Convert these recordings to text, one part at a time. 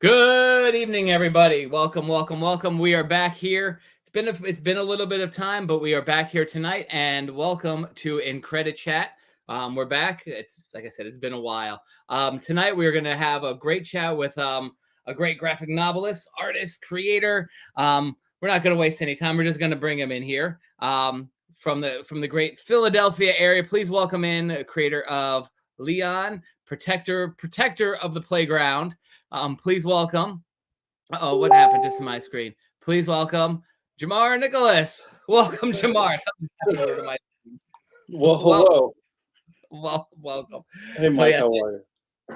Good evening, everybody. Welcome, welcome, welcome. We are back here. It's been a little bit of time, but we are back here tonight. And welcome to IncrediChat. We're back. It's like I said, it's been a while. Tonight we are going to have a great chat with a great graphic novelist, artist, creator. We're not going to waste any time. We're just going to bring him in here. From the great Philadelphia area. Please welcome in creator of Leon, protector of the playground. Please welcome. Oh, what happened to my screen? Please welcome Jamar Nicholas. Welcome, Jamar. Something happened over to my screen. Well, hello. Welcome. Hey, So Mike, yes, how are you?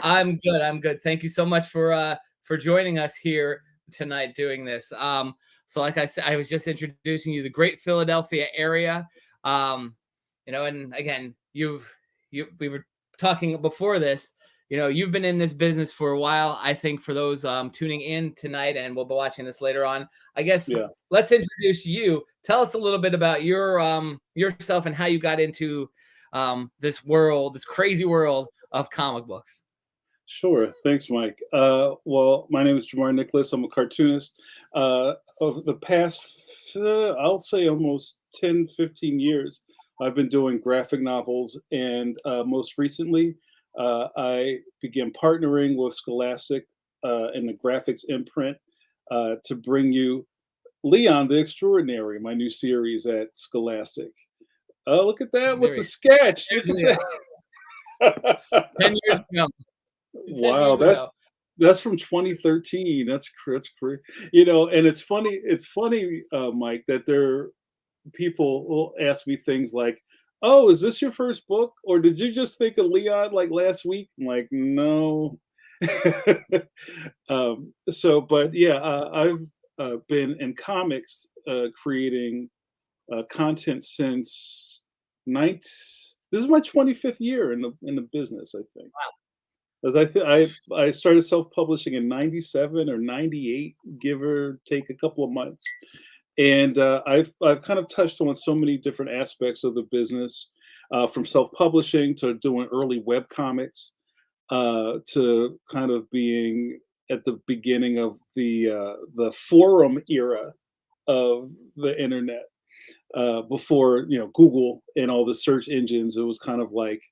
I'm good. I'm good. Thank you so much for joining us here tonight doing this. So like I said, I was just introducing you to the great Philadelphia area. And again, we were talking before this. You've been in this business for a while. I think for those tuning in tonight, and we'll be watching this later on, I guess Yeah, let's introduce you. Tell us a little bit about yourself and how you got into this crazy world of comic books. sure. Thanks, Mike. Well, my name is Jamar Nicholas. I'm a cartoonist. Over the past, I'll say almost 10, 15 years, I've been doing graphic novels. And most recently, I began partnering with Scholastic in the graphics imprint to bring you Leon the Extraordinary, my new series at Scholastic. Oh, look at that with There the he sketch. There's Look Leon. at that. 10 years ago. 10 Wow, years ago. that's from 2013. That's great. And it's funny. It's funny, Mike, that people will ask me things like, "Oh, is this your first book, or did you just think of Leon like last week?" I'm like, "No." But yeah, I've been in comics creating content since 19. This is my 25th year in the business, I think. As I started self-publishing in 97 or 98, give or take a couple of months. And I've kind of touched on so many different aspects of the business, from self-publishing to doing early web comics, to kind of being at the beginning of the forum era of the internet. Before Google and all the search engines, it was kind of like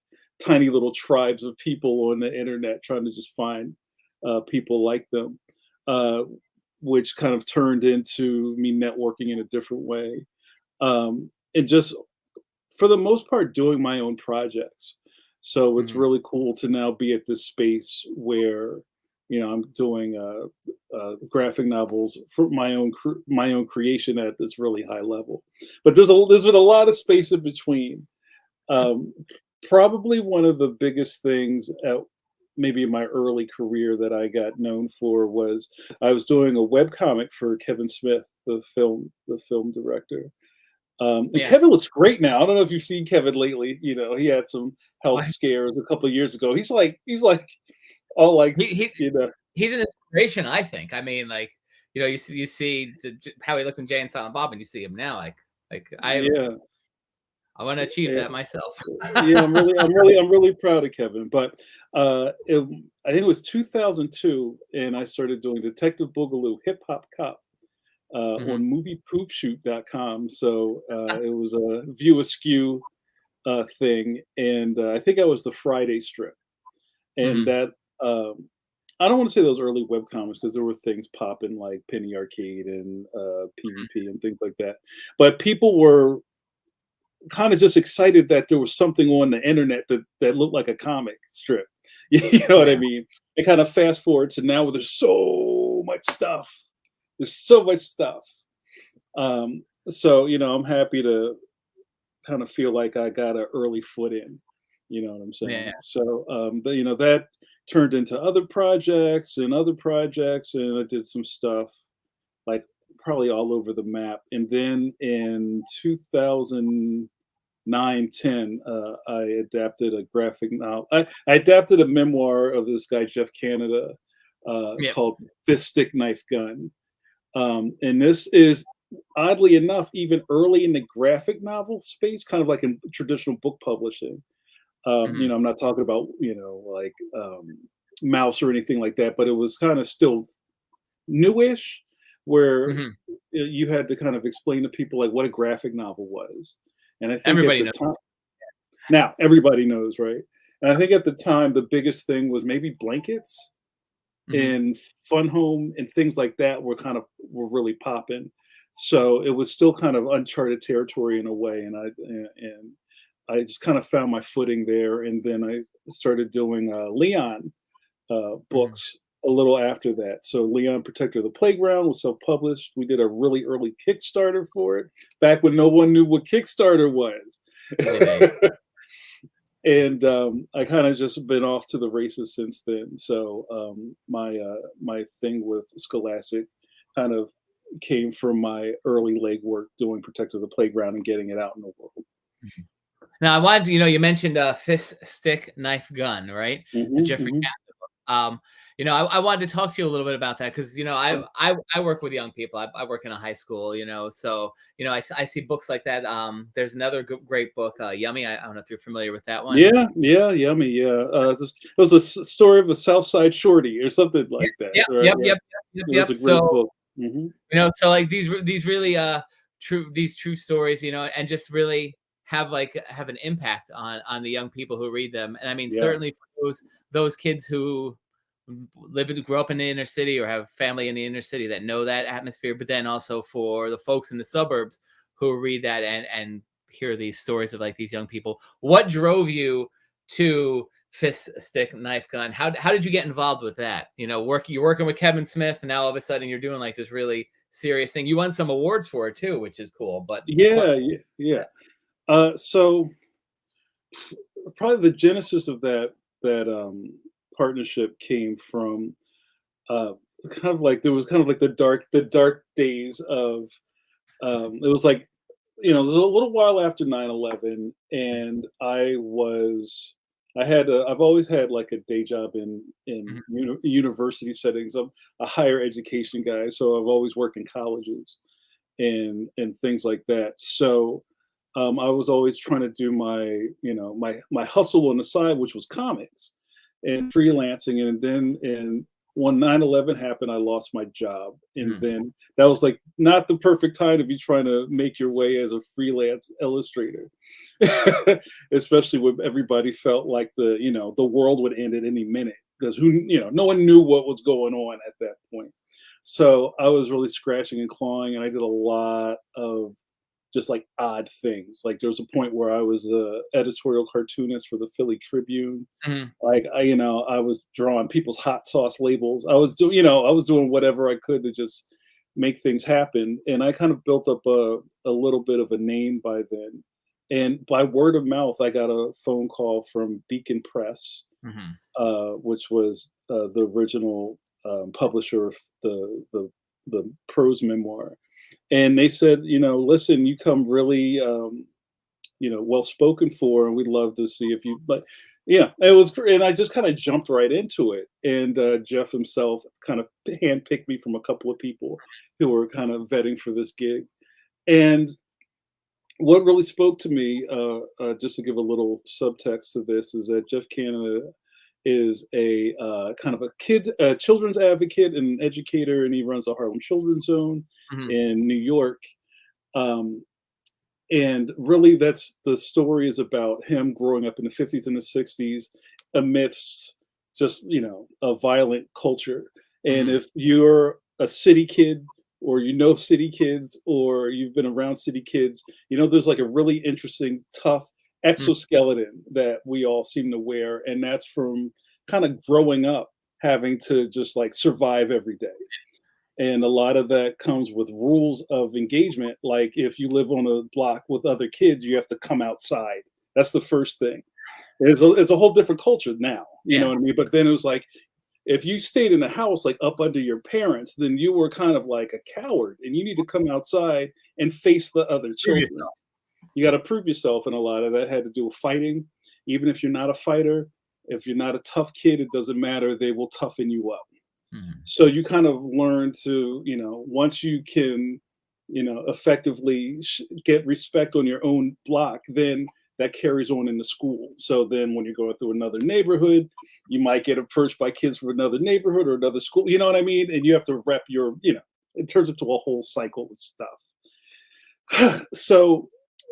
tiny little tribes of people on the internet trying to just find people like them, uh, which kind of turned into me networking in a different way, and just for the most part doing my own projects. So it's Mhm. really cool to now be at this space where I'm doing graphic novels for my own creation at this really high level. But there's been a lot of space in between. Um, Probably one of the biggest things at maybe in my early career that I got known for was I was doing a web comic for Kevin Smith, the film director. And Yeah. Kevin looks great now. I don't know if you've seen Kevin lately. He had some health Why- scares a couple of years ago. He's like all like He, he you know he's an inspiration, I think. I mean, like, you see how he looks in Jay and Silent Bob, and you see him now. Like yeah. I want to achieve Yeah, that myself. yeah, I'm really proud of Kevin. But I think it was 2002, and I started doing Detective Boogaloo Hip Hop Cop on Mhm. moviepoopshoot.com. So it was a View Askew thing, and I think I was the Friday strip, and Mhm. that. I don't want to say those early web comics because there were things popping like Penny Arcade and Mhm. PvP and things like that. But people were kind of just excited that there was something on the internet that looked like a comic strip. You know what I Yeah. mean? And kind of fast forward to now where there's so much stuff. There's so much stuff. So I'm happy to kind of feel like I got an early foot in. You know what I'm Yeah. saying? So that turned into other projects, and I did some stuff like probably all over the map. And then in 2009, 10, I adapted a graphic novel. I adapted a memoir of this guy, Jeff Canada, Yeah. called Fist Stick Knife Gun. And this is, oddly enough, even early in the graphic novel space, kind of like in traditional book publishing. Mhm. I'm not talking about, like Mouse or anything like that, but it was kind of still newish, where Mhm. you had to kind of explain to people like what a graphic novel was. And I think at Everybody the knows. time, now everybody knows, right? And I think at the time the biggest thing was maybe blankets Mhm. and fun home and things like that were really popping. So it was still kind of uncharted territory in a way, and I just kind of found my footing there, and then I started doing Leon Mhm. books a little after that. So Leon Protector of the Playground was self-published. We did a really early Kickstarter for it back when no one knew what Kickstarter was. Yeah. And I kind of just been off to the races since then. So my thing with Scholastic kind of came from my early legwork doing Protector of the Playground and getting it out in the world. Mhm. Now I wanted to, you mentioned fist, stick, knife, gun, right? The Hmm. Jeffrey Hmm. Kaplan book. I wanted to talk to you a little bit about that because Sure. I work with young people. I work in a high school, so I see books like that. There's another great book, Yummy. I don't know if you're familiar with that one. Yeah, yeah, yummy. Yeah, it was a story of a South Side Shorty or something Yep, like that, yep, right? yep, Yeah, yep, yep, it was yep. a great So book. Hmm. so like these really true stories, and just really have an impact on the young people who read them. And I mean, Yeah, certainly for those kids who grow up in the inner city or have family in the inner city that know that atmosphere, but then also for the folks in the suburbs who read that and hear these stories of like these young people. What drove you to fist, stick, knife, gun? How did you get involved with that? You're working with Kevin Smith, and now all of a sudden you're doing like this really serious thing. You won some awards for it too, which is cool. But what? yeah, yeah, yeah. So probably the genesis of that partnership came from uh, kind of like there was kind of like the dark days of it was like it was a little while after 9/11, and I've always had like a day job in Mhm. university settings. I'm a higher education guy, so I've always worked in colleges and things like that. So I was always trying to do my hustle on the side, which was comics and freelancing. And then when 9/11 happened, I lost my job, and Mhm. then that was like not the perfect time to be trying to make your way as a freelance illustrator, especially when everybody felt like the world would end at any minute because no one knew what was going on at that point. So I was really scratching and clawing, and I did a lot of just like odd things. Like there was a point where I was a editorial cartoonist for the Philly Tribune. Mhm. Like I was drawing people's hot sauce labels. I was doing whatever I could to just make things happen. And I kind of built up a little bit of a name by then. And by word of mouth, I got a phone call from Beacon Press, Mhm. which was the original publisher of the prose memoir. And they said, listen, you come really, well spoken for, and we'd love to see if you. But yeah, it was, and I just kind of jumped right into it. And Jeff himself kind of handpicked me from a couple of people who were kind of vetting for this gig. And what really spoke to me, just to give a little subtext to this, is that Jeff Canada is a kind of children's advocate and educator, and he runs the Harlem Children's Zone Mhm. in New York. Um, and really, that's the story is about him growing up in the 50s and the 60s amidst just a violent culture. And Mhm. if you're a city kid, or city kids, or you've been around city kids, there's like a really interesting tough Mhm. exoskeleton that we all seem to wear, and that's from kind of growing up having to just like survive every day. And a lot of that comes with rules of engagement. Like if you live on a block with other kids, you have to come outside. That's the first thing. It's a whole different culture now, you know Yeah. what I mean? But then it was like, if you stayed in the house, like up under your parents, then you were kind of like a coward, and you need to come outside and face the other Prove children. yourself. You got to prove yourself. And a lot of that had to do with fighting. Even if you're not a fighter, if you're not a tough kid, it doesn't matter. They will toughen you up. Mhm. So you kind of learn to, once you can, effectively get respect on your own block, then that carries on in the school. So then when you're going through another neighborhood, you might get approached by kids from another neighborhood or another school. You know what I mean? And you have to rep your, it turns into a whole cycle of stuff. So,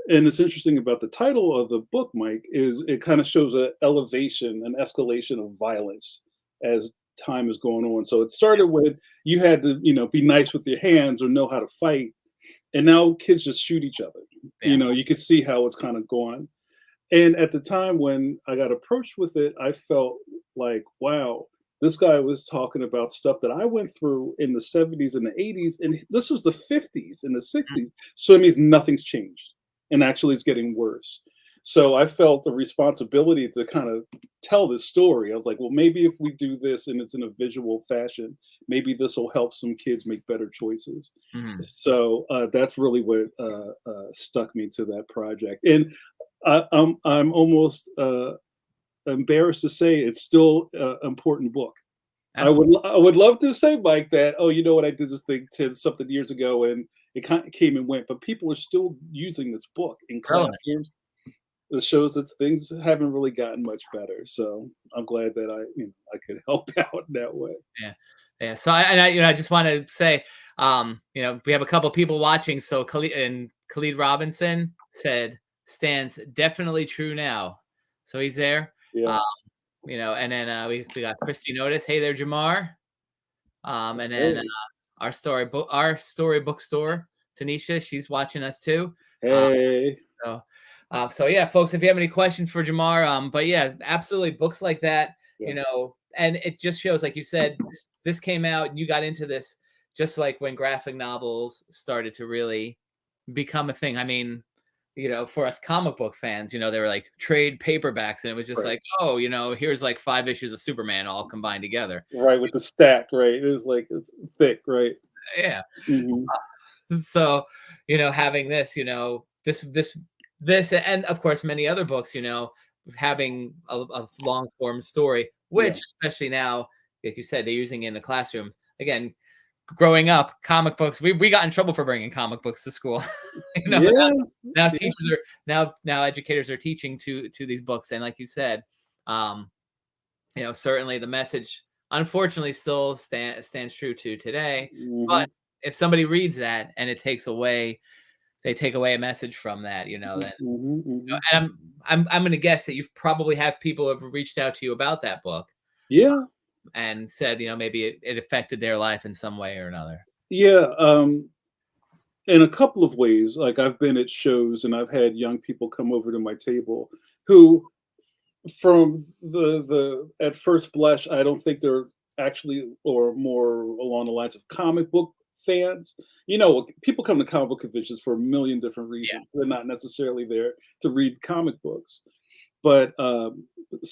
and it's interesting about the title of the book, Mike, is it kind of shows an elevation, an escalation of violence as time is going on. So it started with you had to, be nice with your hands or know how to fight. And now kids just shoot each other. Yeah. You could see how it's kind of gone. And at the time when I got approached with it, I felt like, wow, this guy was talking about stuff that I went through in the 70s and the 80s. And this was the 50s and the 60s. So it means nothing's changed. And actually it's getting worse. So I felt the responsibility to kind of tell this story. I was like, well, maybe if we do this and it's in a visual fashion, maybe this will help some kids make better choices. So that's really what stuck me to that project. And I'm almost embarrassed to say it's still an important book. Absolutely. I would love to say, Mike, that, oh, you know what, I did this thing 10 something years ago and it kind of came and went, but people are still using this book in classrooms. It shows that things haven't really gotten much better. So I'm glad that I could help out in that way. Yeah. So I just want to say, we have a couple people watching. So Khalid Robinson said, "Stands definitely true now." So he's there. Yeah. And then we got Christy Notice. Hey there, Jamar. And then our storybook store, Tanisha, she's watching us too. Hey. So yeah, folks, if you have any questions for Jamar, but yeah, absolutely, books like that, and it just shows, like you said, this came out and you got into this just like when graphic novels started to really become a thing. I mean, for us comic book fans, they were like trade paperbacks, and it was just like, oh, here's like 5 issues of Superman all combined together. Right, with the stack, right? It was like, it's thick, right? Yeah. Mm-hmm. So, having this, and of course many other books, having a long form story, which especially now, like you said, they're using it in the classrooms. Again, growing up, comic books, we got in trouble for bringing comic books to school. Now teachers are now educators are teaching to these books, and like you said, certainly the message unfortunately still stands true to today. But if somebody reads that and they take away a message from that, then and I'm going to guess that you've probably have people who have reached out to you about that book. Yeah. And said, maybe it affected their life in some way or another. Yeah. In a couple of ways. Like, I've been at shows and I've had young people come over to my table who, from the at first blush, I don't think they're actually, or more along the lines of comic book fans. People come to comic book conventions for a million different reasons. They're not necessarily there to read comic books. But I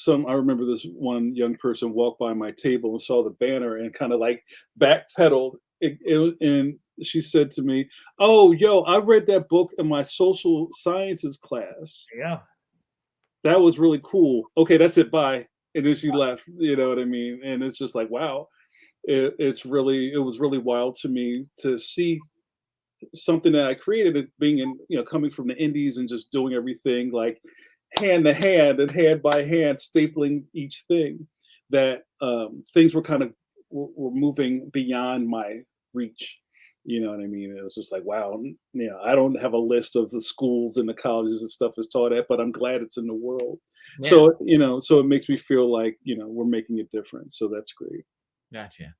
remember this one young person walked by my table and saw the banner and kind of like backpedaled. And she said to me, "Oh, yo, I read that book in my social sciences class. Yeah. That was really cool. Okay, that's it. Bye." And then she left. You know what I mean? And it's just like, wow. It was really wild to me to see something that I created, it being coming from the indies and just doing everything like hand to hand and hand by hand, stapling each thing, that things were kind of were moving beyond my reach. You know what I mean? It was just like, wow, I don't have a list of the schools and the colleges and stuff that's taught at, but I'm glad it's in the world. Yeah. So it makes me feel like, we're making a difference. So that's great. Gotcha.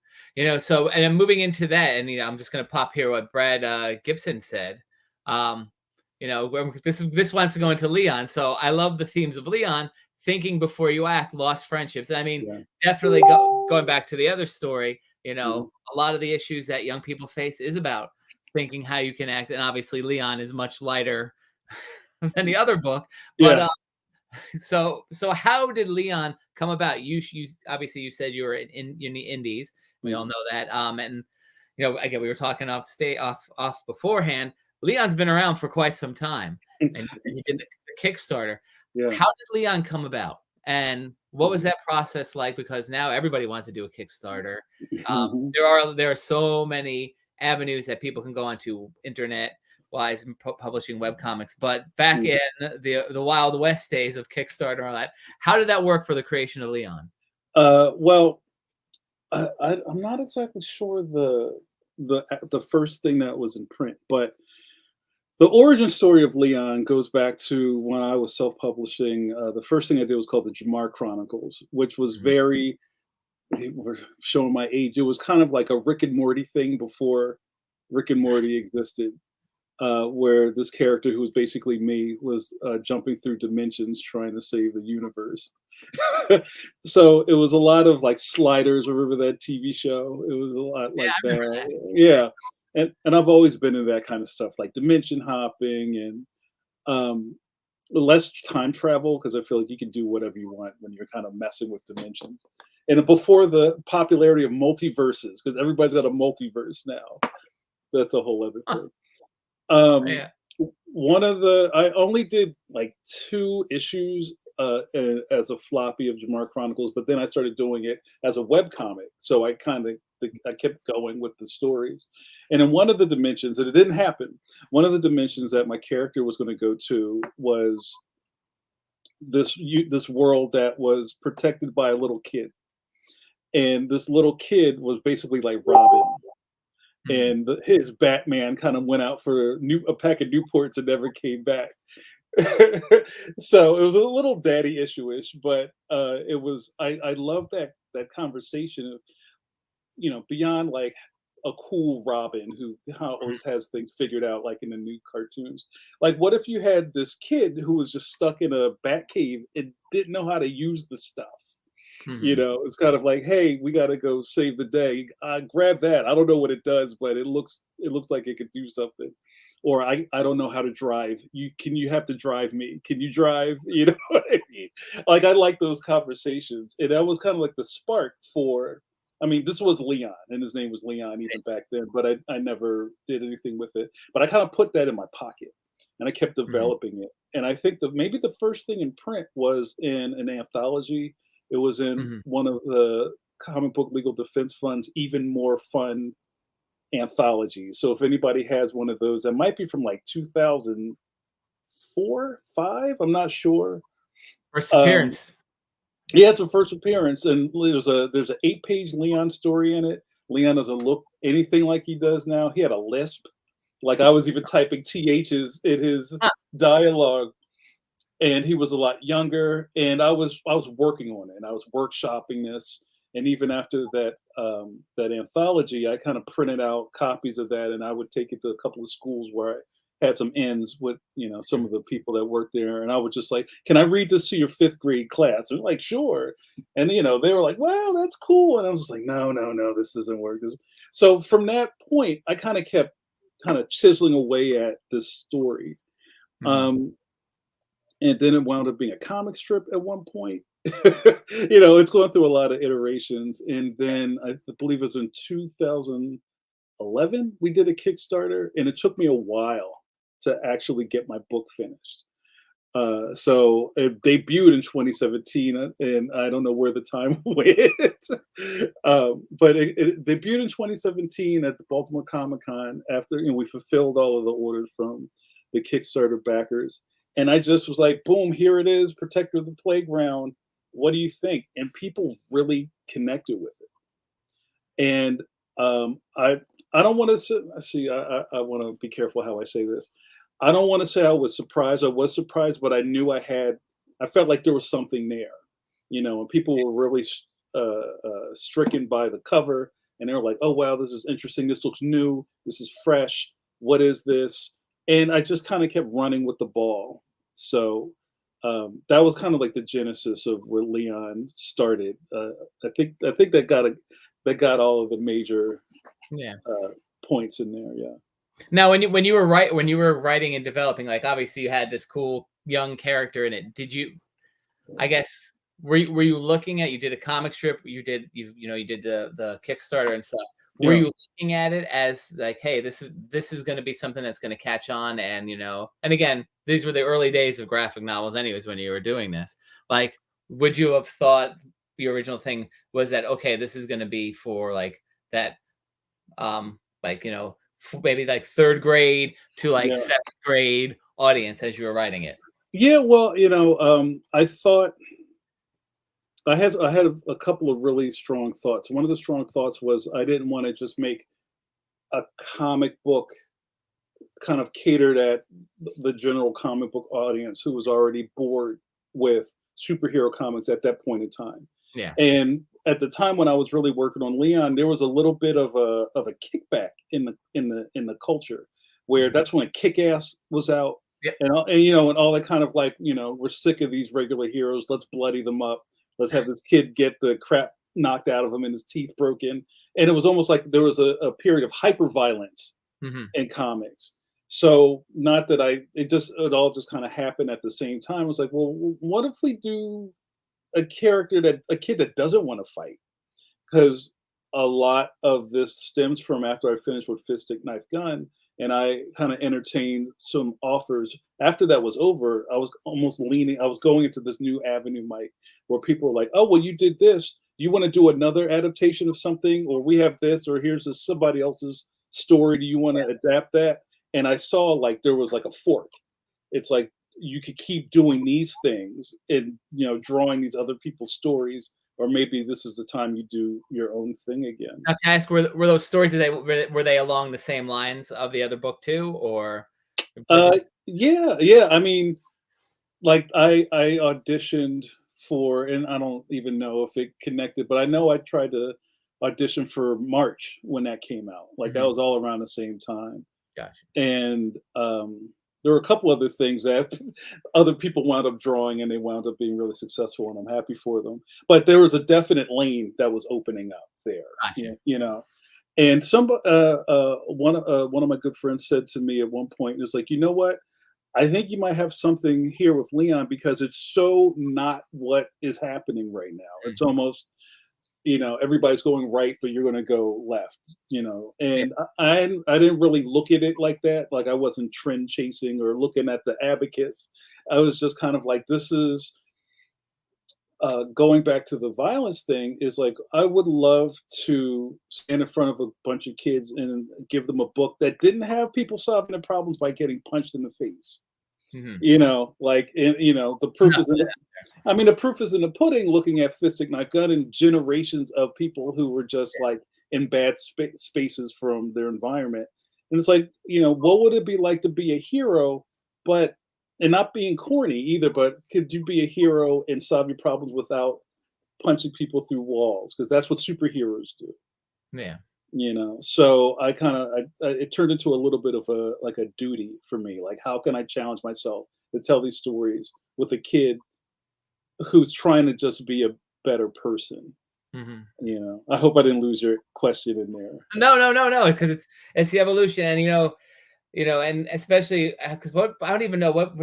So, and I'm moving into that, and I'm just going to pop here what Brad Gibson said. This wants to go into Leon. So I love the themes of Leon. Thinking before you act, lost friendships. I mean, definitely going back to the other story. A lot of the issues that young people face is about thinking how you can act, and obviously Leon is much lighter than the other book. But so how did Leon come about? You obviously you said you were in the indies. We all know that. And again, we were talking off beforehand. Leon's been around for quite some time, and he did the Kickstarter. Yeah. How did Leon come about, and what was that process like? Because now everybody wants to do a Kickstarter. There are so many avenues that people can go onto internet, wise in publishing webcomics. But back in the Wild West days of Kickstarter and all that, how did that work for the creation of Leon? Well, I'm not exactly sure the first thing that was in print, but the origin story of Leon goes back to when I was self-publishing. The first thing I did was called the Jamar Chronicles, which was very, we're showing my age. It was kind of like a Rick and Morty thing before Rick and Morty existed, where this character who was basically me was jumping through dimensions trying to save the universe. So it was a lot of like Sliders. Remember that TV show? It was a lot Yeah, like I remember that. that. Yeah, and I've always been in that kind of stuff, like dimension hopping and um, less time travel because I feel like you can do whatever you want when you're kind of messing with dimensions. And before the popularity of multiverses, because everybody's got a multiverse now. That's a whole other thing. Yeah. One of the I only did like 2 issues as a floppy of Jamar Chronicles, but then I started doing it as a web comic. So I kept going with the stories. And in one of the dimensions, and it didn't happen, one of the dimensions that my character was going to go to was this world that was protected by a little kid. And this little kid was basically like Robin. And his Batman kind of went out for a pack of Newports and never came back. So it was a little daddy issue-ish, but it was I love that conversation of, beyond like a cool Robin who always has things figured out like in the new cartoons. Like what if you had this kid who was just stuck in a bat cave and didn't know how to use the stuff? It's kind of like, hey, we got to go save the day. Grab that. I don't know what it does, but it looks like it could do something. Or I don't know how to drive. You have to drive me? Can you drive? You know what I mean? Like I like those conversations, and that was kind of like the spark for. I mean, this was Leon, and his name was Leon even back then, but I never did anything with it. But I kind of put that in my pocket, and I kept developing it. And I think that maybe the first thing in print was in an anthology. It was in one of the Comic Book Legal Defense Fund's Even More Fun anthologies. So if anybody has one of those, that might be from like 2004, 5. I'm not sure. First appearance. Yeah, it's a first appearance, and there's an 8-page Leon story in it. Leon doesn't look anything like he does now. He had a lisp. Like I was even typing THs in his dialogue. And he was a lot younger, and I was working on it, and I was workshopping this. And even after that that anthology, I kind of printed out copies of that, and I would take it to a couple of schools where I had some ends with some of the people that worked there, and I would just like, "Can I read this to your 5th grade class?" And like, "Sure." And they were like, "Wow, that's cool." And I was just like, "No, no, no, this doesn't work." So from that point, I kind of kept chiseling away at this story. And then it wound up being a comic strip at one point. It's going through a lot of iterations. And then I believe it was in 2011, we did a Kickstarter, and it took me a while to actually get my book finished. So it debuted in 2017, and I don't know where the time went. But it debuted in 2017 at the Baltimore Comic-Con after we fulfilled all of the orders from the Kickstarter backers. And I just was like, boom, here it is, Protector of the Playground. What do you think? And people really connected with it. And I don't want to see. I want to be careful how I say this. I don't want to say I was surprised. I was surprised, but I knew I felt like there was something there, and people were really stricken by the cover, and they were like, "Oh wow, this is interesting. This looks new. This is fresh. What is this?" And I just kind of kept running with the ball. So that was kind of like the genesis of where Leon started. I think that got all of the major points in there. Yeah. Now, when you were writing and developing, like obviously you had this cool young character in it. Did you? I guess were you looking at? You did a comic strip. You did the Kickstarter and stuff. Were you looking at it as like, hey, this is going to be something that's going to catch on, and and again, these were the early days of graphic novels, anyways, when you were doing this. Like, would you have thought the original thing was that okay, this is going to be for like that, like maybe like third grade to like Yeah. seventh grade audience as you were writing it? Yeah, well, I thought I had a couple of really strong thoughts. One of the strong thoughts was I didn't want to just make a comic book kind of catered at the general comic book audience who was already bored with superhero comics at that point in time. Yeah. And at the time when I was really working on Leon, there was a little bit of a kickback in the culture, where Mhm. that's when Kick Ass was out, Yep. and all that kind of like, we're sick of these regular heroes. Let's bloody them up. Let's have this kid get the crap knocked out of him and his teeth broken. And it was almost like there was a period of hyper violence Mhm. in comics. So not that it all just kind of happened at the same time. I was like, well, what if we do a kid that doesn't want to fight? Because a lot of this stems from after I finished with Fist Stick Knife Gun, and I kind of entertained some offers. After that was over, I was I was going into this new avenue, Mike, where people were like, oh, well, you did this. You want to do another adaptation of something, or we have this, or here's somebody else's story. Do you want to adapt that? And I saw like there was like a fork. It's like you could keep doing these things and drawing these other people's stories, or maybe this is the time you do your own thing again. Now, can I ask, were those stories, were they along the same lines of the other book too, or was it Uh, just yeah, yeah. I mean, like I auditioned for, and I don't even know if it connected, but I know I tried to audition for March when that came out. Like that Mhm. was all around the same time. Gotcha. And there were a couple other things that other people wound up drawing, and they wound up being really successful, and I'm happy for them. But there was a definite lane that was opening up there. Gotcha. And one of my good friends said to me at one point, it was like, you know what? I think you might have something here with Leon, because it's so not what is happening right now. It's almost, everybody's going right, but you're going to go left, Yeah. and I didn't really look at it like that. Like I wasn't trend chasing or looking at the abacus. I was just kind of like, this is going back to the violence thing, is like, I would love to stand in front of a bunch of kids and give them a book that didn't have people solving their problems by getting punched in the face. Mhm. The proof No. is in the proof is in the pudding, looking at Fist Stick Knife Gun and generations of people who were just like in bad spaces from their environment. And it's like, what would it be like to be a hero, but and not being corny either, but could you be a hero and solve your problems without punching people through walls? Because that's what superheroes do. Yeah. So it turned into a little bit of a duty for me. Like, how can I challenge myself to tell these stories with a kid who's trying to just be a better person? Mhm. I hope I didn't lose your question in there. No, no, no, no, because it's the evolution, and and especially because what I don't even know what,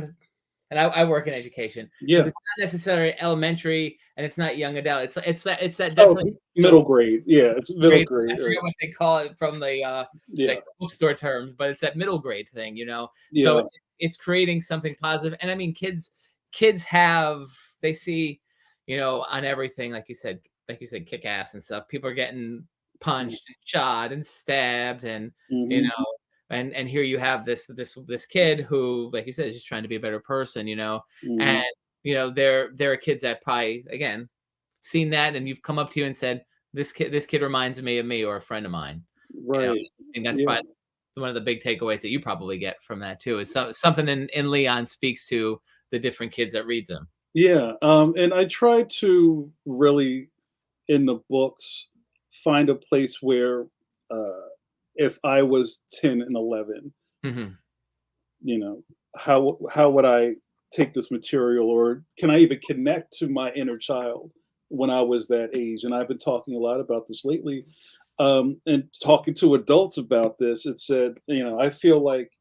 and I work in education because Yeah. it's not necessarily elementary and it's not young adult. It's that Oh, definitely middle grade. Yeah, it's middle grade. grade. I Right. forget what they call it from the Yeah. like bookstore terms, but it's that middle grade thing. So Yeah. it's creating something positive, and I mean, kids have they see, on everything like you said, kick ass and stuff. People are getting punched and shot and stabbed, and you Mm-hmm. know, and here you have this kid who, like you said, is just trying to be a better person. Hmm. And there are kids that probably again seen that, and you've come up to you and said, this kid reminds me of me or a friend of mine. I Right. think that's Yeah. probably one of the big takeaways that you probably get from that too, is something in Leon speaks to the different kids that reads them. Yeah. And I try to really, in the books, find a place where, uh, if I was 10 and 11, Mhm. you know, how would I take this material, or can I even connect to my inner child when I was that age? And I've been talking a lot about this lately, and talking to adults about this. It said, I feel like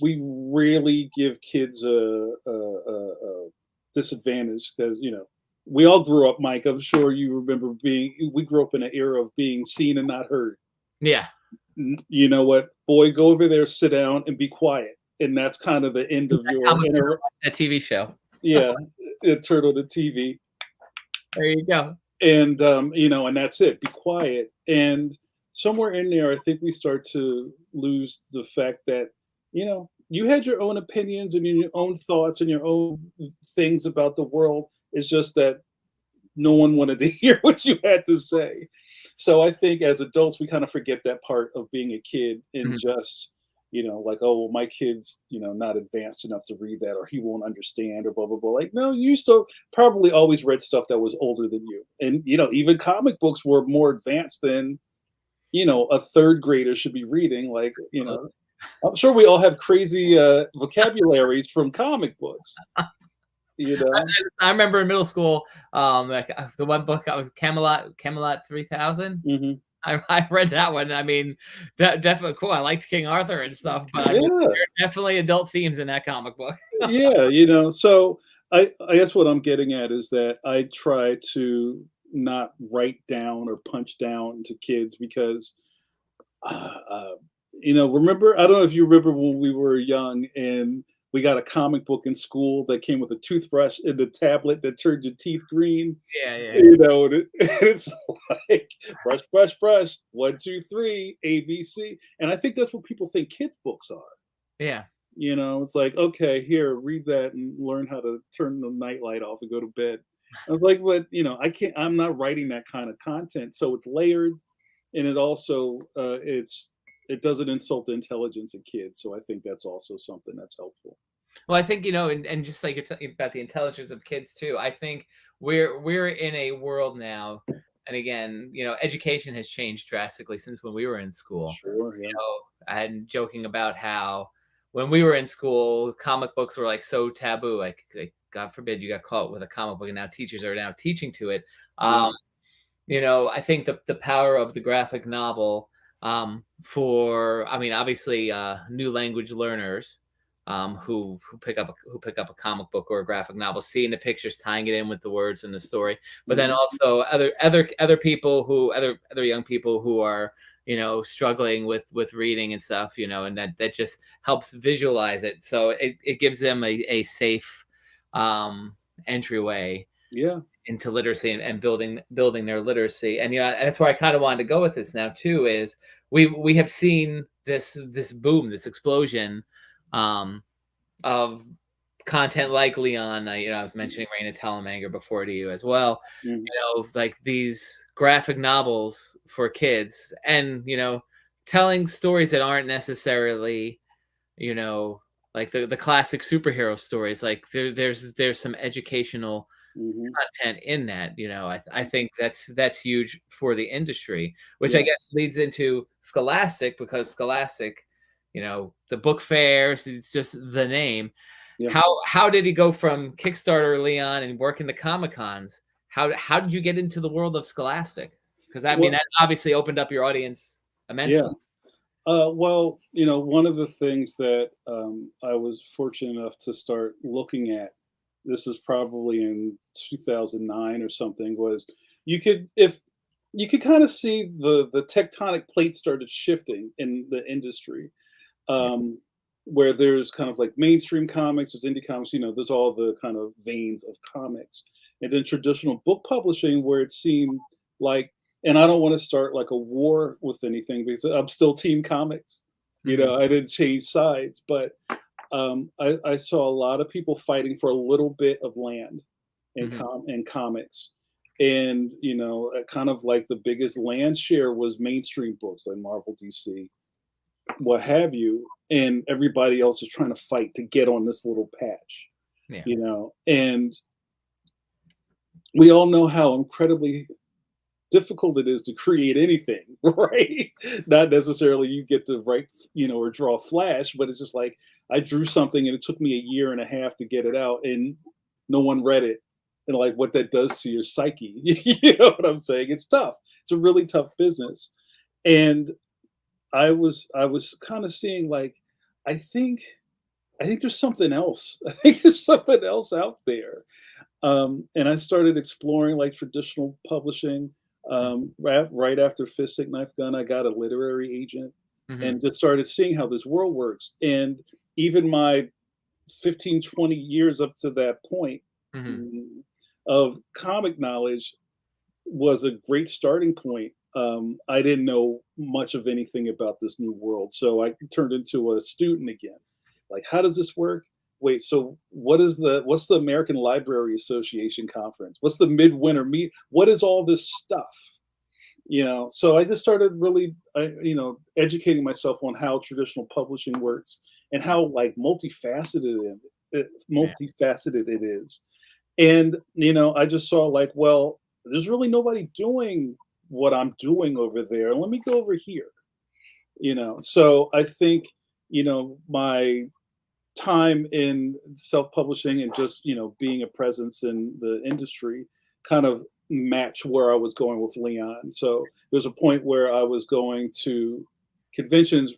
we really give kids a disadvantage, because we all grew up, Mike. I'm sure you remember we grew up in an era of being seen and not heard. Yeah. You know what, boy, go over there, sit down, and be quiet. And that's kind of the end of Tom your McGraw watched that TV show. yeah, turtle to TV. There you go. And and that's it, be quiet. And somewhere in there, I think we start to lose the fact that, you had your own opinions and your own thoughts and your own things about the world. It's just that no one wanted to hear what you had to say. So I think as adults, we kind of forget that part of being a kid and Mhm. just, like, oh, well, my kid's, not advanced enough to read that, or he won't understand, or blah, blah, blah. Like, no, you still probably always read stuff that was older than you. And, even comic books were more advanced than, a third grader should be reading. Like, I'm sure we all have crazy vocabularies from comic books, you I, know? I remember in middle school, like the one book I was Camelot 3000. Hmm. I read that one. I mean, that definitely cool. I liked King Arthur and stuff, but I mean, Yeah. there are definitely adult themes in that comic book. Yeah, so I guess what I'm getting at is that I try to not write down or punch down to kids because, uh, uh, remember, I don't know if you remember when we were young and we got a comic book in school that came with a toothbrush and the tablet that turned your teeth green. Yeah, yeah, And it's like brush, brush, brush, 1, 2, 3, ABC. And I think that's what people think kids' books are. yeah. It's like, okay, here, read that and learn how to turn the nightlight off and go to bed. I was like, but I'm not writing that kind of content. So it's layered, and it also it doesn't insult the intelligence of kids. So I think that's also something that's helpful. Well, I think and just like you're talking about the intelligence of kids too. I think we're in a world now, and again, education has changed drastically since when we were in school. Sure, yeah. I'm joking about how when we were in school, comic books were like so taboo. Like God forbid you got caught with a comic book, and now teachers are now teaching to it. Yeah. I think the power of the graphic novel for, I mean, obviously new language learners who pick up a comic book or a graphic novel, seeing the pictures, tying it in with the words and the story, but then Mhm. also other people other young people who are struggling with reading and stuff, and that just helps visualize it, so it gives them a safe entryway Yeah. into literacy and building their literacy. And that's where I kind of wanted to go with this now too, is we have seen this boom, this explosion um of content like Leon. I was mentioning Raina Telemanger before to you as well. Mhm. Like these graphic novels for kids, and telling stories that aren't necessarily you know like the classic superhero stories. Like there's some educational Mhm. content in that. I think that's huge for the industry, which I Yeah. guess leads into Scholastic, because Scholastic, the book fairs, it's just the name. Yeah. How did he go from Kickstarter Leon and working the Comic Cons? How did you get into the world of Scholastic? Because I mean Well, that obviously opened up your audience yeah. immensely. Well, one of the things that I was fortunate enough to start looking at, this is probably in 2009 or something, was if you could kind of see the tectonic plate started shifting in the industry, Yeah. um, where there's kind of like mainstream comics, there's indie comics, there's all the kind of veins of comics, and then traditional book publishing, where it seemed like, and I don't want to start like a war with anything because I'm still team comics. Mhm. I didn't change sides, but I saw a lot of people fighting for a little bit of land Mhm. in comics. And kind of like the biggest land share was mainstream books like Marvel, DC, what have you, and everybody else is trying to fight to get on this little patch, Yeah. and we all know how incredibly difficult it is to create anything, right? Not necessarily you get to write, or draw Flash, but it's just like I drew something and it took me a year and a half to get it out, and no one read it, and like what that does to your psyche. You know what I'm saying? It's tough. It's a really tough business, and I was kind of seeing like, I think I think there's something else. I think there's something else out there. And I started exploring like traditional publishing. Right after Fist Stick Knife Gun, I got a literary agent Mhm. and just started seeing how this world works. And even my 15, 20 years up to that point, Mhm. of comic knowledge was a great starting point I didn't know much of anything about this new world. So I turned into a student again. Like, how does this work? Wait, so what's the American Library Association conference? What's the midwinter meet? What is all this stuff? So I just started really, educating myself on how traditional publishing works and how like Yeah. multifaceted it is. And I just saw like, well, there's really nobody doing what I'm doing over there. Let me go over here. So I think my time in self-publishing and just being a presence in the industry kind of match where I was going with Leon. So there's a point where I was going to conventions,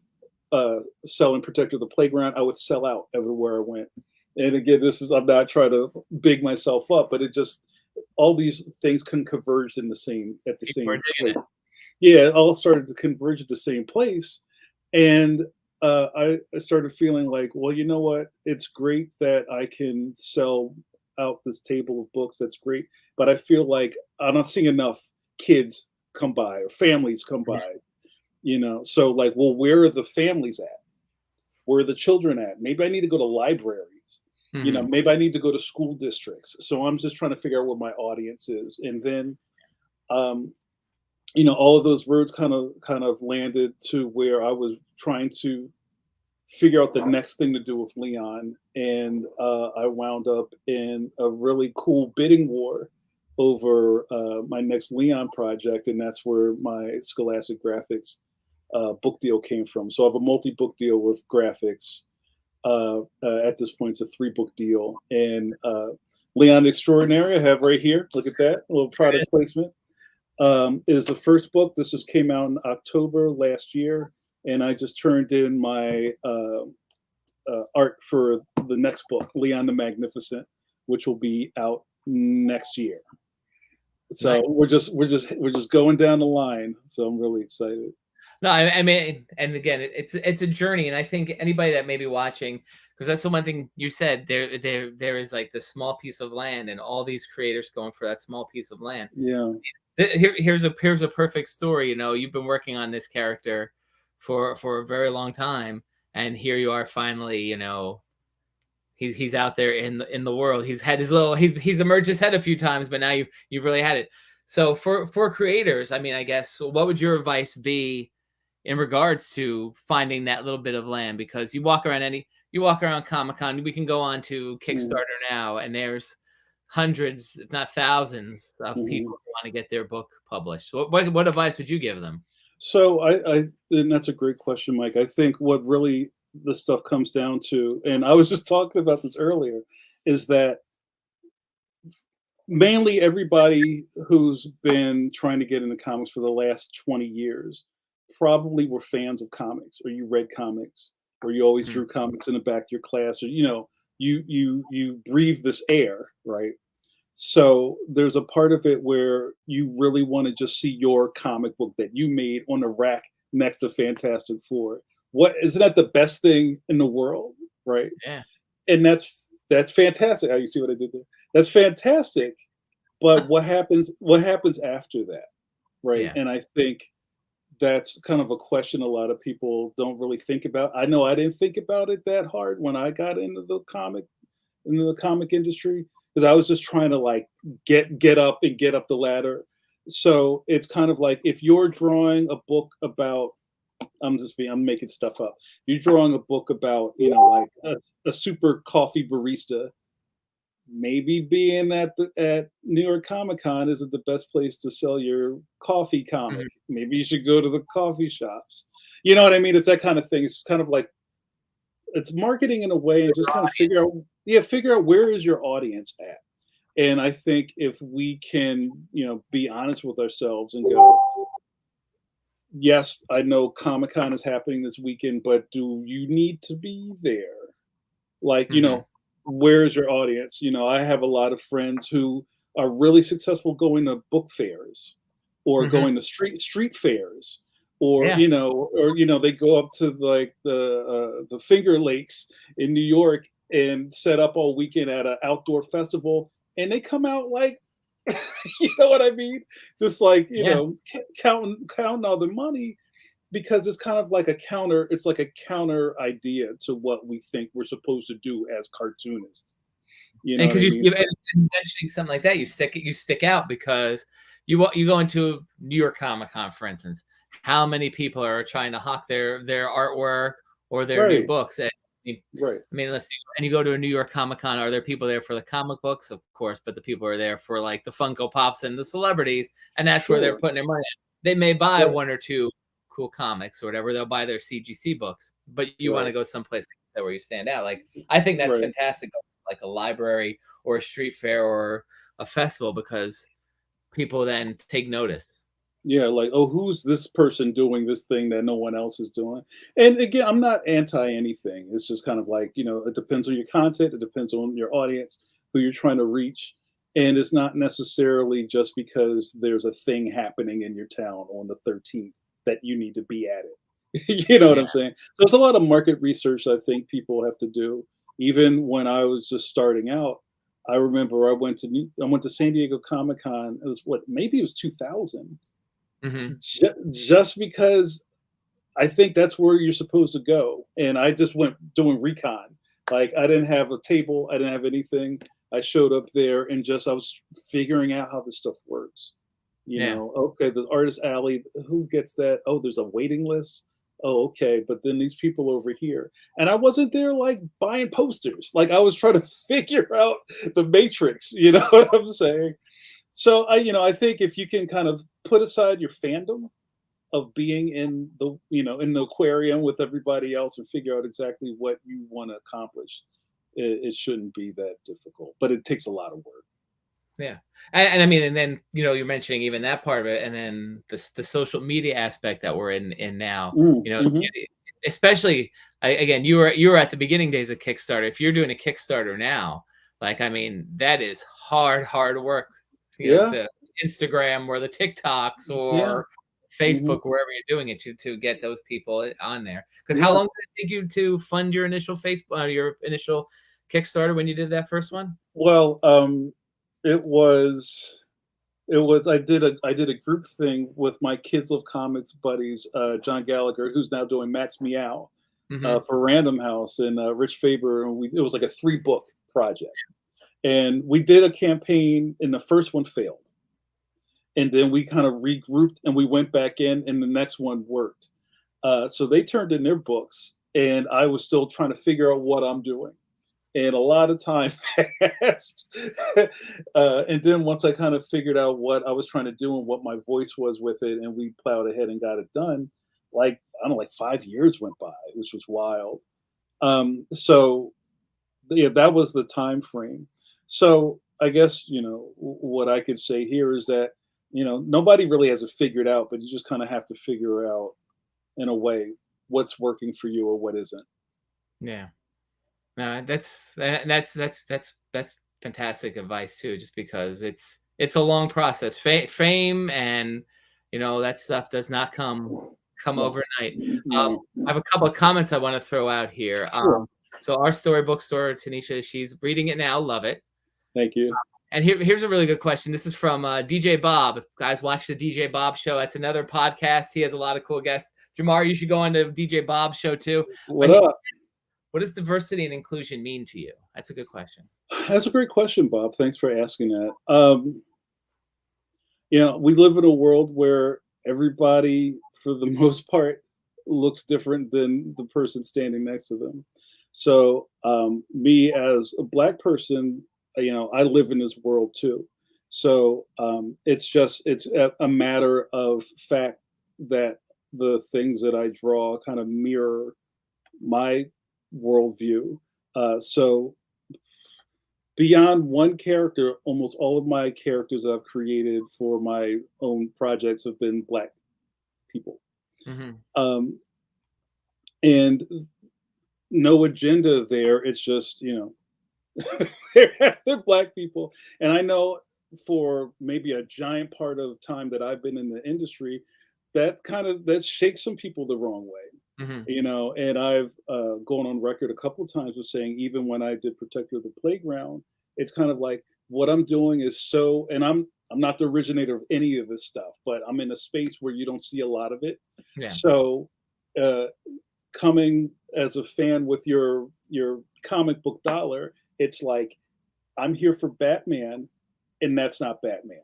selling Protector of the Playground. I would sell out everywhere I went. And again, I'm not trying to big myself up, but it just all these things can converge in at the People are same digging place. it. Yeah, it all started to converge at the same place. And I started feeling like, well, you know what? It's great that I can sell out this table of books. That's great. But I feel like I'm not seeing enough kids come by or families come Mhm. by, So, like, well, where are the families at? Where are the children at? Maybe I need to go to libraries. Mhm. Maybe I need to go to school districts. So I'm just trying to figure out what my audience is. And then, um, all of those words kind of landed to where I was trying to figure out the next thing to do with Leon, and I wound up in a really cool bidding war over my next Leon project, and that's where my Scholastic Graphix book deal came from. So I have a multi-book deal with Graphics. At this point, it's a 3-book deal, and Leon Extraordinary I have right here. Look at that, a little There it product is. placement. Is the first book. This just came out in October last year, and I just turned in my art for the next book, Leon the Magnificent, which will be out next year. Nice. So we're just going down the line. So I'm really excited. No, I mean, and again, it's a journey, and I think anybody that may be watching, because that's the one thing you said. There is like this small piece of land, and all these creators going for that small piece of land. Yeah. Here's a perfect story. You've been working on this character for a very long time, and here you are finally. He's out there in the world. He's had his little he's emerged his head a few times, but now you've really had it. So for creators, I mean, I guess what would your advice be in regards to finding that little bit of land? Because you walk around Comic-Con, we can go on to Mm-hmm. Kickstarter now, and there's hundreds, if not thousands, of Mm-hmm. people who want to get their book published. So what advice would you give them? So and that's a great question, Mike. I think what really this stuff comes down to, and I was just talking about this earlier, is that mainly everybody who's been trying to get into comics for the last 20 years probably were fans of comics, or you read comics, or you always Mhm. drew comics in the back of your class, or you breathe this air, right? So there's a part of it where you really want to just see your comic book that you made on the rack next to Fantastic Four. What isn't that the best thing in the world, right? Yeah. And that's fantastic. How you see what I did there? That's fantastic. But what happens after that, right? Yeah. And I think that's kind of a question a lot of people don't really think about. I know I didn't think about it that hard when I got into the comic industry, because I was just trying to like get up the ladder. So it's kind of like if you're drawing a book about, I'm making stuff up. You're drawing a book about, like a super coffee barista. Maybe being at New York Comic Con isn't the best place to sell your coffee comic. Mhm. Maybe you should go to the coffee shops. You know what I mean? It's that kind of thing. It's kind of like it's marketing in a way, and just kind of figure out where is your audience at. And I think if we can, be honest with ourselves and go, yes, I know Comic Con is happening this weekend, but do you need to be there? Like, Mhm. where's your audience? I have a lot of friends who are really successful going to book fairs, or Mhm. going to street fairs, or Yeah. they go up to like the Finger Lakes in New York and set up all weekend at an outdoor festival, and they come out like You know what I mean? Just like, Yeah. counting all the money, because it's kind of like a counter. It's like a counter idea to what we think we're supposed to do as cartoonists. You And know what because I you mean? and mentioning something like that, you stick out because you go into New York Comic Con, for instance. How many people are trying to hawk their artwork or their new Right, books? And right, let's see. And you go to a New York Comic Con, are there people there for the comic books? Of course, but the people are there for like the Funko Pops and the celebrities, and that's where they're sure, putting their money. They may buy right, one or two cool comics or whatever. They'll buy their CGC books, but you want to right, go someplace like that where you stand out. Like I think that's right. fantastic, like a library or a street fair or a festival, because people then take notice. Yeah, like, oh, who's this person doing this thing that no one else is doing? And again, I'm not anti anything. It's just kind of like, it depends on your content, it depends on your audience, who you're trying to reach. And it's not necessarily just because there's a thing happening in your town on the 13th that you need to be at it. You know what Yeah. I'm saying? So there's a lot of market research I think people have to do. Even when I was just starting out, I remember I went to San Diego Comic Con. It was maybe it was 2000, Hmm. just because I think that's where you're supposed to go. And I just went doing recon. Like, I didn't have a table, I didn't have anything. I showed up there and I was figuring out how this stuff works. Yeah. Okay, the artist alley, who gets that? Oh, there's a waiting list. Oh, okay. But then these people over here. And I wasn't there like buying posters. Like, I was trying to figure out the matrix, you know what I'm saying? So I think if you can kind of put aside your fandom of being in the aquarium with everybody else and figure out exactly what you want to accomplish, it shouldn't be that difficult, but it takes a lot of work. Yeah. And and then, you're mentioning even that part of it, and then the social media aspect that we're in now, Mm-hmm. especially again, you were at the beginning days of Kickstarter. If you're doing a Kickstarter now, like, that is hard work. Yeah, The Instagram or the TikToks yeah, or hmm, Facebook, wherever you're doing it, to get those people on there. Because how yeah. long did it take you to fund your initial your initial Kickstarter when you did that first one? Well, it was I did a group thing with my Kids of Comics buddies, John Gallagher, who's now doing Max Meow, Hmm. for Random House, and Rich Faber, and it was like a 3-book project. And we did a campaign, and the first one failed. And then we kind of regrouped and we went back in, and the next one worked. So they turned in their books, and I was still trying to figure out what I'm doing. And a lot of time passed. And then once I kind of figured out what I was trying to do and what my voice was with it, and we plowed ahead and got it done, like, I don't know, like 5 years went by, which was wild. So yeah, that was the time frame. So I guess what I could say here is that nobody really has it figured out, but you just kind of have to figure out in a way what's working for you or what isn't. Yeah. That's fantastic advice too, just because it's a long process. Fame and that stuff does not come No, overnight. no, I have a couple of comments I want to throw out here. sure. So our storybook store, Tanisha, she's reading it now. Love it. Thank you. And here's a really good question. This is from DJ Bob. If you guys watch the DJ Bob show, that's another podcast. He has a lot of cool guests. Jamar, you should go on to DJ Bob's show too. But What up? what does diversity and inclusion mean to you? That's a good question. That's a great question, Bob. Thanks for asking that. We live in a world where everybody, for the most part, looks different than the person standing next to them. So, me as a black person, I live in this world too. So, it's a matter of fact that the things that I draw kind of mirror my worldview. So beyond one character, almost all of my characters I've created for my own projects have been black people. Hmm. Um, and no agenda there. It's just, they're black people. And I know for maybe a giant part of time that I've been in the industry, that shakes some people the wrong way. Hmm. And I've gone on record a couple of times with saying, even when I did Protector of the Playground, it's kind of like what I'm doing is so, and I'm not the originator of any of this stuff, but I'm in a space where you don't see a lot of it. Yeah. So uh, coming as a fan with your comic book dollar, it's like I'm here for Batman, and that's not Batman.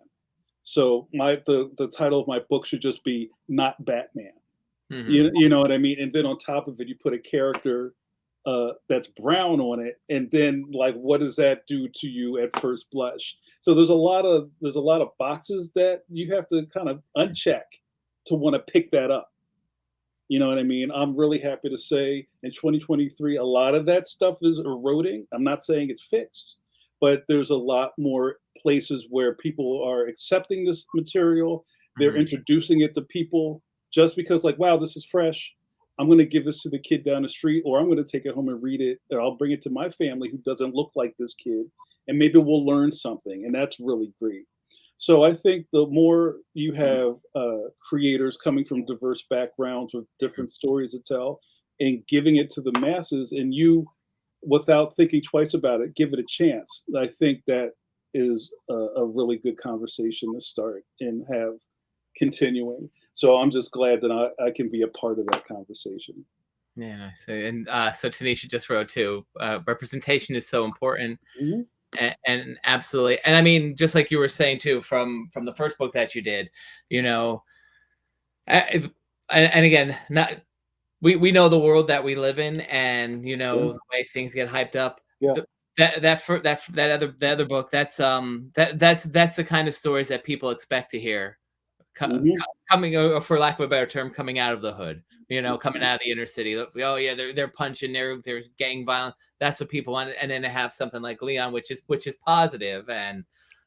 So the title of my book should just be not Batman. Hmm. You know what I mean? And then on top of it, you put a character that's brown on it, and then like, what does that do to you at first blush? So there's a lot of boxes that you have to kind of uncheck to want to pick that up. You know what I mean? I'm really happy to say in 2023, a lot of that stuff is eroding. I'm not saying it's fixed, but there's a lot more places where people are accepting this material. They're Hmm. introducing it to people just because, like, wow, this is fresh. I'm going to give this to the kid down the street, or I'm going to take it home and read it, or I'll bring it to my family who doesn't look like this kid, and maybe we'll learn something. And that's really great. So I think the more you have creators coming from diverse backgrounds with different stories to tell, and giving it to the masses, and you, without thinking twice about it, give it a chance. I think that is a really good conversation to start and have continuing. So I'm just glad that I can be a part of that conversation. Yeah, nice. And so Tanisha just wrote too. Representation is so important, Mhm. and absolutely. And I mean, just like you were saying too, from the first book that you did, you know, and again, not we know the world that we live in, and you Yeah, know the way things get hyped up. yeah. That other book, that's the kind of stories that people expect to hear Hmm. coming, or for lack of a better term, coming out of the hood. You know, coming out of the inner city. Oh yeah, they're punching, there's gang violence. That's what people want, and then to have something like Leon, which is positive, and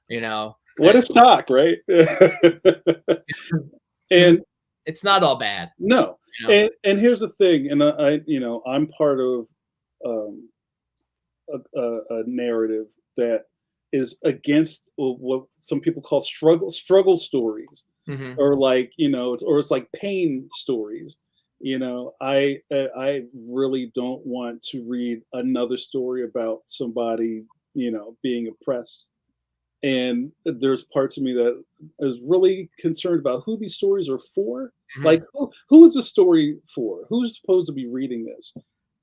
you know, What a shock, right? mm, And it's not all bad. no, You know. and here's the thing, and you know, I'm part of um, a narrative that is against what some people call struggle stories, Hmm. or like, you know, it's like pain stories. You know, I really don't want to read another story about somebody, you know, being oppressed. And there's parts of me that is really concerned about who these stories are for. Like, Hmm. who is the story for? Who's supposed to be reading this?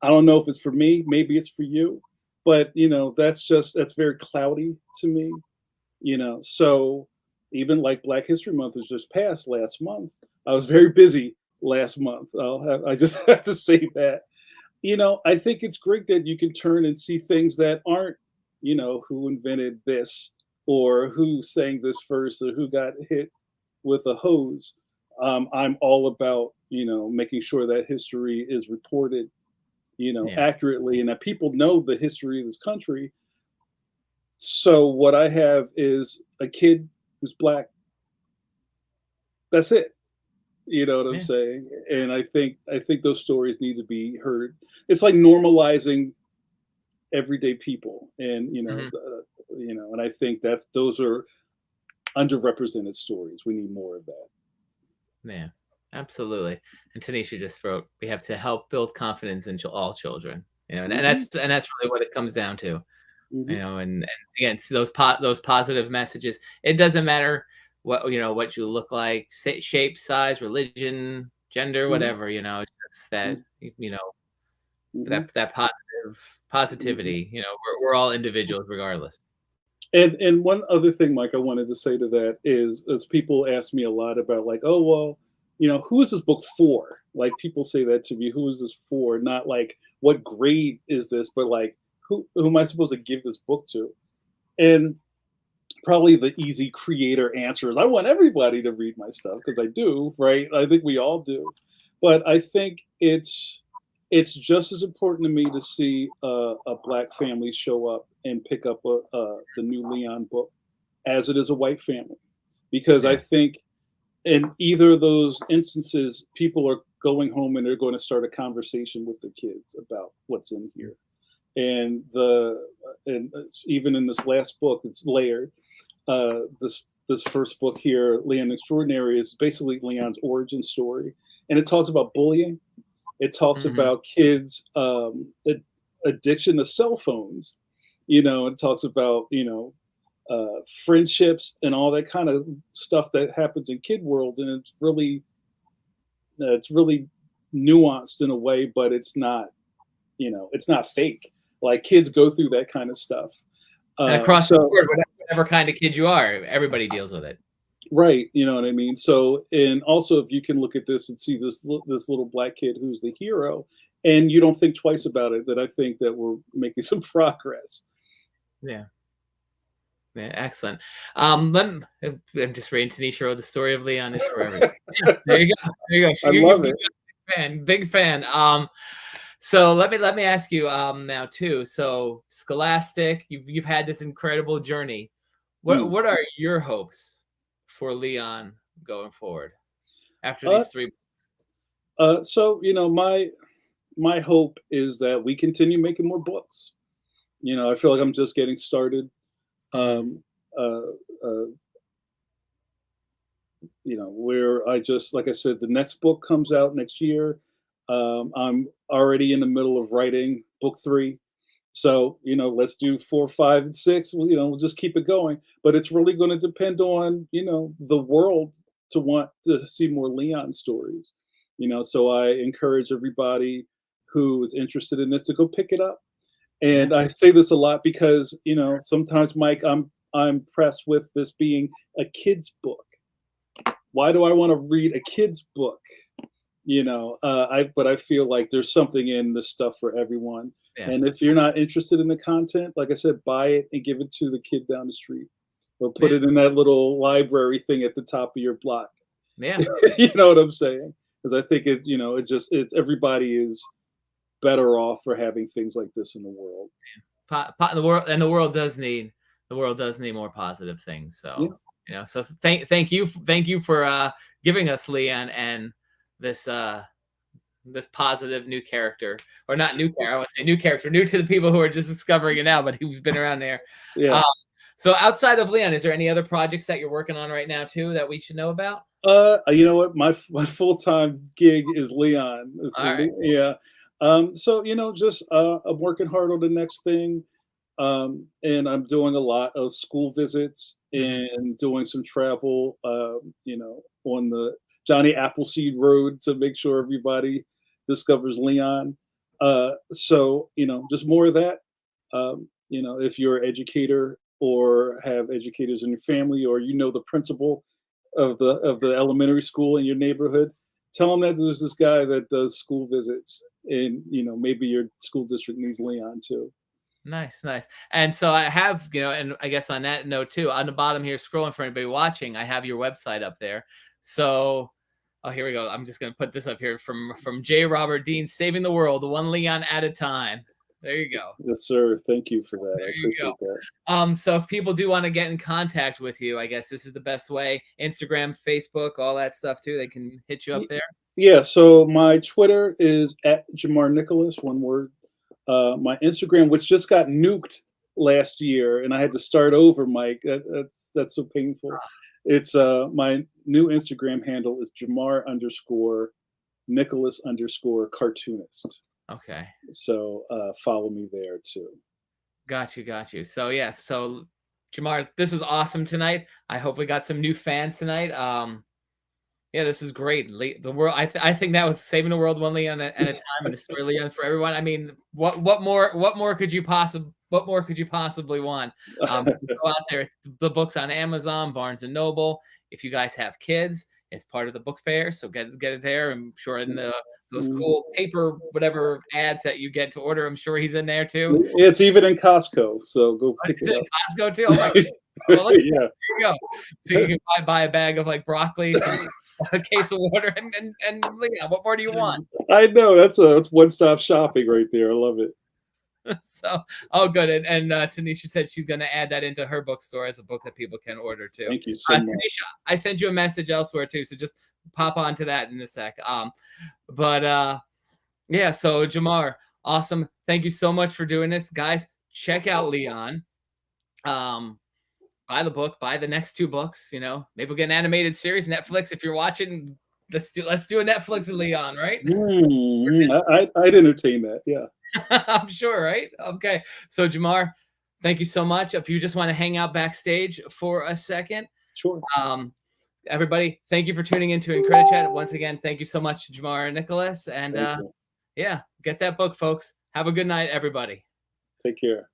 I don't know if it's for me. Maybe it's for you. But you know, that's very cloudy to me. You know, so even like Black History Month was just passed last month. I was very busy last month. I just have to say that. You know, I think it's great that you can turn and see things that aren't, you know, who invented this, or who sang this first, or who got hit with a hose. I'm all about, you know, making sure that history is reported, you know, Yeah. accurately, and that people know the history of this country. So what I have is a kid who's black. That's it. You know what I'm Yeah. saying? And I think those stories need to be heard. It's like normalizing everyday people, and Hmm. you know, and I think that those are underrepresented stories. We need more of that. Yeah. Absolutely. And Tanisha just wrote, "We have to help build confidence in all children." You know, Hmm. and that's really what it comes down to. You Hmm. know, and again, it's those positive messages. It doesn't matter what, you know, what you look like, shape, size, religion, gender, Hmm. whatever. You know, it's just that, you know, Hmm. that Hmm. positivity. You know, we're all individuals regardless. And one other thing, Mike, I wanted to say to that is, as people ask me a lot about, like, oh well, you know, who is this book for? Like, people say that to me, who is this for? Not like what grade is this, but like, who am I supposed to give this book to? And probably the easy creator answer is, I want everybody to read my stuff, because I do, right? I think we all do. But I think it's just as important to me to see a black family show up and pick up the new Leon book as it is a white family, because I Yeah. think in either of those instances, people are going home and they're going to start a conversation with the kids about what's in here. And even in this last book, it's layered. This first book here, Leon Extraordinary, is basically Leon's origin story, and it talks about bullying. It talks Hmm. about kids' addiction to cell phones. You know, it talks about, you know, friendships and all that kind of stuff that happens in kid worlds, and it's really nuanced in a way, but it's not, it's not fake. Like kids go through that kind of stuff. And across the So board, whatever kind of kid you are, everybody deals with it. right, you know what I mean. So, and also if you can look at this and see this little black kid who's the hero, and you don't think twice about it, that I think that we're making some progress. Yeah. Yeah, excellent. I'm just reading Tanisha wrote the story of Leon is for everything. Yeah, there you go. There you go. I love it. Big fan. So let me ask you now too. So Scholastic, you've had this incredible journey. What are your hopes for Leon going forward after these 3 books? So my hope is that we continue making more books. I feel like I'm just getting started. Uh, uh, where I just, like I said, the next book comes out next year. I'm already in the middle of writing book 3. So, let's do 4, 5, and 6. We'll just keep it going. But it's really going to depend on, the world to want to see more Leon stories. So I encourage everybody who is interested in this to go pick it up. And I say this a lot because, sometimes, Mike, I'm pressed with this being a kid's book. Why do I want to read a kid's book? But I feel like there's something in this stuff for everyone. Yeah. And if you're not interested in the content, like I said, buy it and give it to the kid down the street, or put it in that little library thing at the top of your block. Yeah, you know what I'm saying? Because I think everybody is better off for having things like this in the world. The world does need more positive things. So so thank you for giving us Leon and this positive new character, or not new character. I want to say new character, new to the people who are just discovering it now, but who's been around there. Yeah. So outside of Leon, is there any other projects that you're working on right now too that we should know about? You know what? My full-time gig is Leon. All right. Yeah. So just I'm working hard on the next thing. And I'm doing a lot of school visits and doing some travel, on the Johnny Appleseed Road to make sure everybody discovers Leon. So, just more of that. If you're an educator or have educators in your family, or the principal of the elementary school in your neighborhood, tell them that there's this guy that does school visits, and maybe your school district needs Leon too. Nice. And so I have, and I guess on that note too, on the bottom here, scrolling for anybody watching, I have your website up there. So, here we go. I'm just going to put this up here from J. Robert Dean, Saving the World, one Leon at a time. There you go. Yes, sir. Thank you for that. There you go. That. So if people do want to get in contact with you, I guess this is the best way. Instagram, Facebook, all that stuff too. They can hit you up there. Yeah. So my Twitter is at Jamar Nicholas, one word. My Instagram, which just got nuked last year, and I had to start over, Mike. That's so painful. It's my new Instagram handle is Jamar_Nicholas_cartoonist. Okay. So follow me there too. Got you. So yeah. So Jamar, this was awesome tonight. I hope we got some new fans tonight. Yeah, this is great. The world. I think that was Saving the World one Leon at a time, and a story Leon for everyone. I mean, what more could you possibly want? Go out there. The book's on Amazon, Barnes and Noble. If you guys have kids, it's part of the book fair, so get it there. I'm sure in those cool paper whatever ads that you get to order, I'm sure he's in there too. It's even in Costco, so go pick it up. In Costco too. Oh my God. Well, yeah. There you go. So you can buy a bag of like broccoli, a case of water, and Leon, what more do you want? I know that's one-stop shopping right there. I love it. So, good. And Tanisha said she's going to add that into her bookstore as a book that people can order too. Thank you so much. Tanisha, I sent you a message elsewhere too, so just pop onto that in a sec. Yeah. So Jamar, awesome. Thank you so much for doing this, guys. Check out Leon. Buy the book. Buy the next 2 books. Maybe we'll get an animated series, Netflix. If you're watching, let's do a Netflix of Leon, right? I'd entertain that. Yeah. I'm sure, right? Okay. So Jamar, thank you so much. If you just want to hang out backstage for a second. Sure. Everybody, thank you for tuning into IncrediChat. Once again, thank you so much, Jamar Nicholas. And yeah, get that book, folks. Have a good night, everybody. Take care.